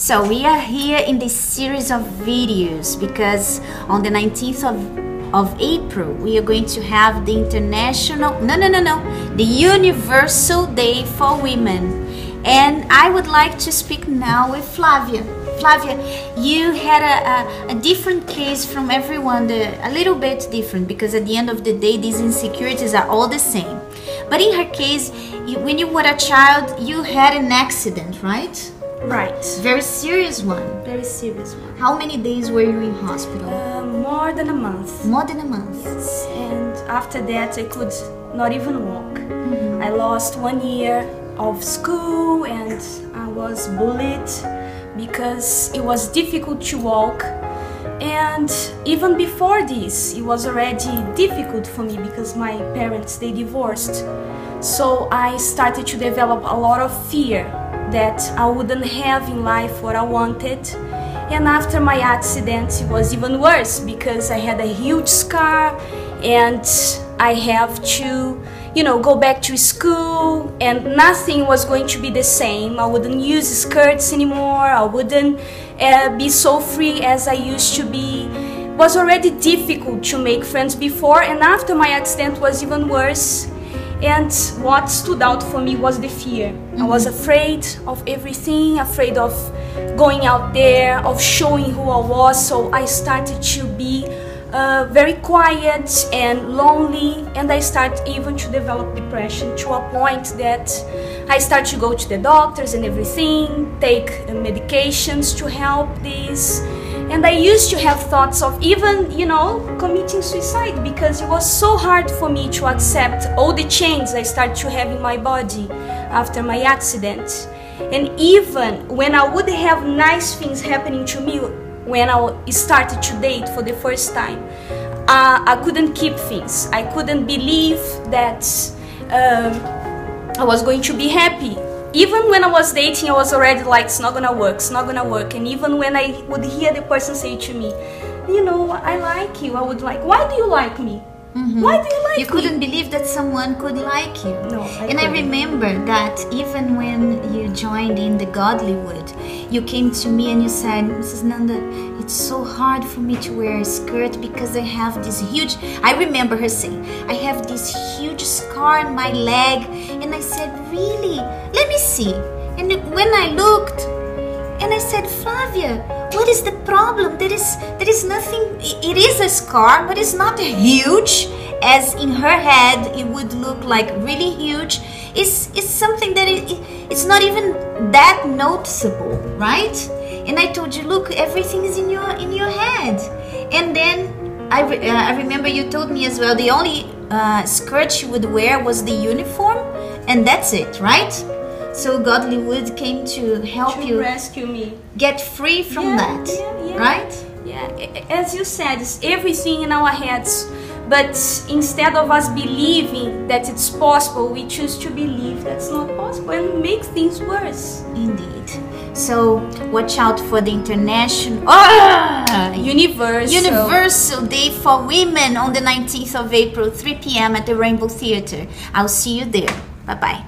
So we are here in this series of videos because on the 19th of April we are going to have the the Universal Day for Women, and I would like to speak now with Flavia. Flavia, you had a different case from everyone, a little bit different, because at the end of the day these insecurities are all the same. But in her case, when you were a child, you had an accident, right? Right. Very serious one. Very serious one. How many days were you in hospital? More than a month. More than a month. Yes. And after that I could not even walk. I lost 1 year of school and I was bullied because it was difficult to walk. And even before this, it was already difficult for me because my parents, they divorced. So I started to develop a lot of fear that I wouldn't have in life what I wanted. And after my accident, it was even worse because I had a huge scar and I have to, go back to school, and nothing was going to be the same. I wouldn't use skirts anymore. I wouldn't be so free as I used to be. It was already difficult to make friends before, and after my accident was even worse. And what stood out for me was the fear. I was afraid of everything, afraid of going out there, of showing who I was. So I started to be very quiet and lonely, and I started even to develop depression, to a point that I started to go to the doctors and everything, take medications to help this. And I used to have thoughts of even, committing suicide because it was so hard for me to accept all the changes I started to have in my body after my accident. And even when I would have nice things happening to me, when I started to date for the first time, I couldn't keep things. I couldn't believe that I was going to be happy. Even when I was dating, I was already like, it's not gonna work, it's not gonna work. And even when I would hear the person say to me, I like you, I would like, why do you like me? Why do you like me? You couldn't believe that someone could like you. No, I remember that even when you joined in the Godlywood, you came to me and you said, Mrs. Nanda, it's so hard for me to wear a skirt because I have this huge, I remember her saying, I have this huge scar on my leg. And I said, really? Let me see. And when I looked, and I said, Flavia, what is the problem? There is nothing. It is a scar, but it's not huge, as in her head it would look like really huge. It's something that it's not even that noticeable, right? And I told you, look, everything is in your head. And then I remember you told me as well, the only skirt she would wear was the uniform, and that's it, right? So Godlywood came to help you rescue me, get free from that, right? Yeah, as you said, it's everything in our heads. But instead of us believing that it's possible, we choose to believe that's not possible and make things worse. Indeed. So watch out for the Universal Day for Women on the 19th of April, 3 p.m. at the Rainbow Theatre. I'll see you there. Bye-bye.